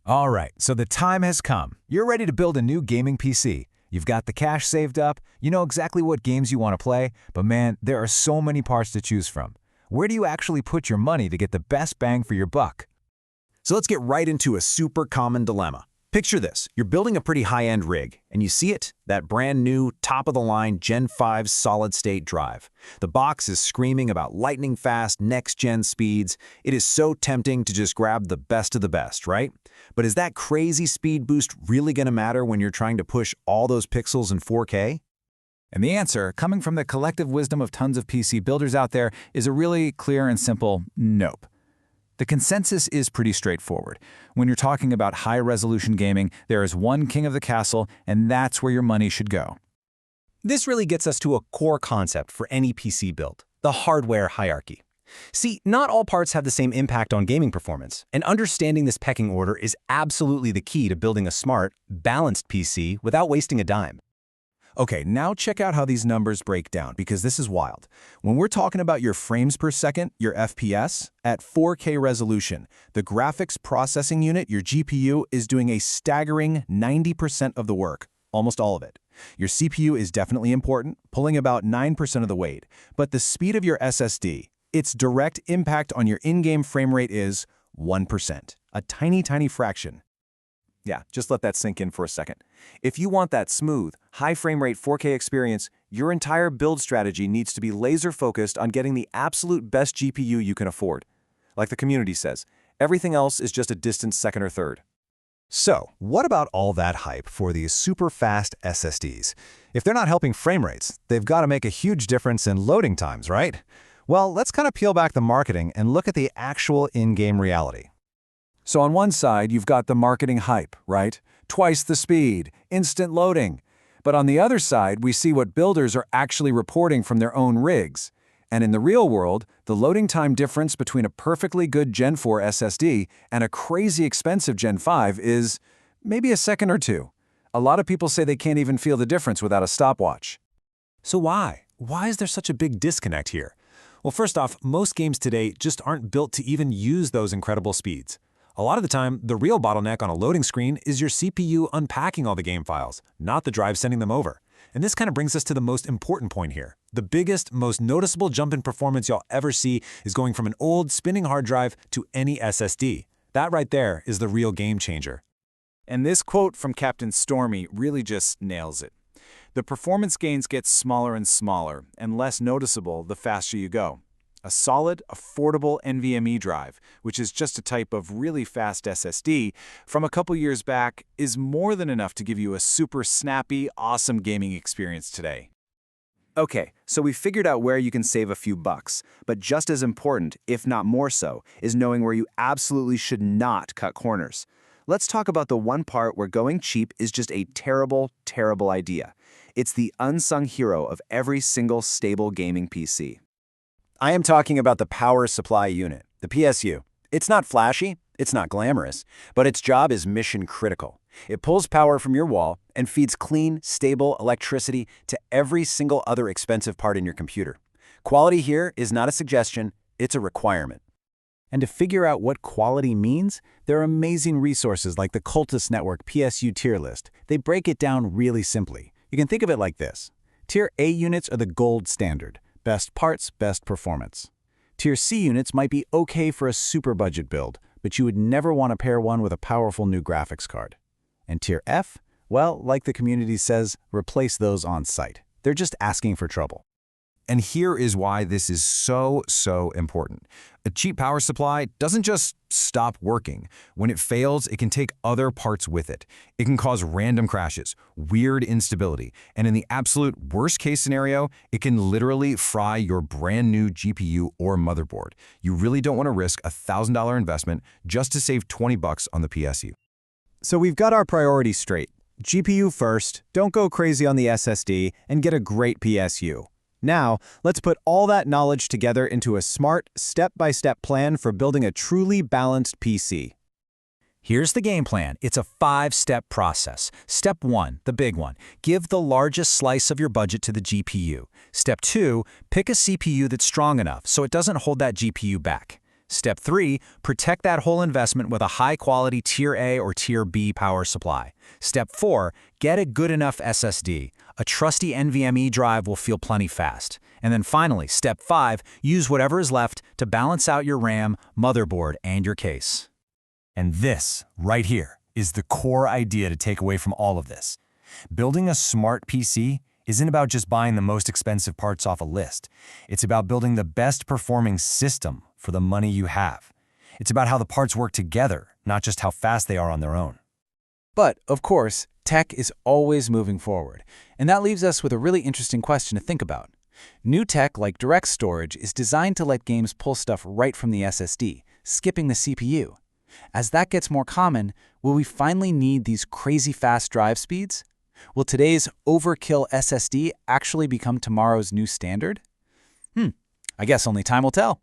All right, so the time has come. You're ready to build a new gaming PC. You've got the cash saved up, you know exactly what games you want to play, but man, there are so many parts to choose from. Where do you actually put your money to get the best bang for your buck? So let's get right into a super common dilemma. Picture this, you're building a pretty high-end rig, and you see it, that brand new, top-of-the-line Gen 5 solid-state drive. The box is screaming about lightning-fast, next-gen speeds. It is so tempting to just grab the best of the best, right? But is that crazy speed boost really going to matter when you're trying to push all those pixels in 4K? And the answer, coming from the collective wisdom of tons of PC builders out there, is a really clear and simple nope. The consensus is pretty straightforward. When you're talking about high-resolution gaming, there is one king of the castle, and that's where your money should go. This really gets us to a core concept for any PC build, the hardware hierarchy. See, not all parts have the same impact on gaming performance, and understanding this pecking order is absolutely the key to building a smart, balanced PC without wasting a dime. Okay, now check out how these numbers break down, because this is wild. When we're talking about your frames per second, your FPS, at 4K resolution, the graphics processing unit, your GPU, is doing a staggering 90% of the work, almost all of it. Your CPU is definitely important, pulling about 9% of the weight, but the speed of your SSD, its direct impact on your in-game frame rate is 1%, a tiny, tiny fraction. Yeah, just let that sink in for a second. If you want that smooth, high frame rate 4K experience, your entire build strategy needs to be laser-focused on getting the absolute best GPU you can afford. Like the community says, everything else is just a distant second or third. So, what about all that hype for these super fast SSDs? If they're not helping frame rates, they've got to make a huge difference in loading times, right? Well, let's kind of peel back the marketing and look at the actual in-game reality. So on one side, you've got the marketing hype, right? Twice the speed, instant loading. But on the other side, we see what builders are actually reporting from their own rigs. And in the real world, the loading time difference between a perfectly good Gen 4 SSD and a crazy expensive Gen 5 is maybe a second or two. A lot of people say they can't even feel the difference without a stopwatch. So why? Why is there such a big disconnect here? Well, first off, most games today just aren't built to even use those incredible speeds. A lot of the time, the real bottleneck on a loading screen is your CPU unpacking all the game files, not the drive sending them over. And this kind of brings us to the most important point here. The biggest, most noticeable jump in performance you'll ever see is going from an old spinning hard drive to any SSD. That right there is the real game changer. And this quote from Captain Stormy really just nails it. The performance gains get smaller and smaller, and less noticeable the faster you go. A solid, affordable NVMe drive, which is just a type of really fast SSD, from a couple years back, is more than enough to give you a super snappy, awesome gaming experience today. Okay, so we figured out where you can save a few bucks, but just as important, if not more so, is knowing where you absolutely should not cut corners. Let's talk about the one part where going cheap is just a terrible, terrible idea. It's the unsung hero of every single stable gaming PC. I am talking about the power supply unit, the PSU. It's not flashy, it's not glamorous, but its job is mission critical. It pulls power from your wall and feeds clean, stable electricity to every single other expensive part in your computer. Quality here is not a suggestion, it's a requirement. And to figure out what quality means, there are amazing resources like the Cultus Network PSU tier list. They break it down really simply. You can think of it like this. Tier A units are the gold standard. Best parts, best performance. Tier C units might be okay for a super budget build, but you would never want to pair one with a powerful new graphics card. And Tier F? Well, like the community says, replace those on site. They're just asking for trouble. And here is why this is so important. A cheap power supply doesn't just stop working. When it fails, it can take other parts with it. It can cause random crashes, weird instability, and in the absolute worst case scenario, it can literally fry your brand new GPU or motherboard. You really don't want to risk a $1,000 investment just to save 20 bucks on the PSU. So we've got our priorities straight. GPU first, don't go crazy on the SSD, and get a great PSU. Now, let's put all that knowledge together into a smart, step-by-step plan for building a truly balanced PC. Here's the game plan. It's a 5-step process. Step 1, the big one, give the largest slice of your budget to the GPU. Step 2, pick a CPU that's strong enough so it doesn't hold that GPU back. Step 3, protect that whole investment with a high-quality Tier A or Tier B power supply. Step 4, get a good enough SSD. A trusty NVMe drive will feel plenty fast. And then finally, Step 5, use whatever is left to balance out your RAM, motherboard, and your case. And this, right here, is the core idea to take away from all of this. Building a smart PC isn't about just buying the most expensive parts off a list. It's about building the best performing system for the money you have. It's about how the parts work together, not just how fast they are on their own. But, of course, tech is always moving forward, and that leaves us with a really interesting question to think about. New tech like direct storage is designed to let games pull stuff right from the SSD, skipping the CPU. As that gets more common, will we finally need these crazy fast drive speeds? Will today's overkill SSD actually become tomorrow's new standard? I guess only time will tell.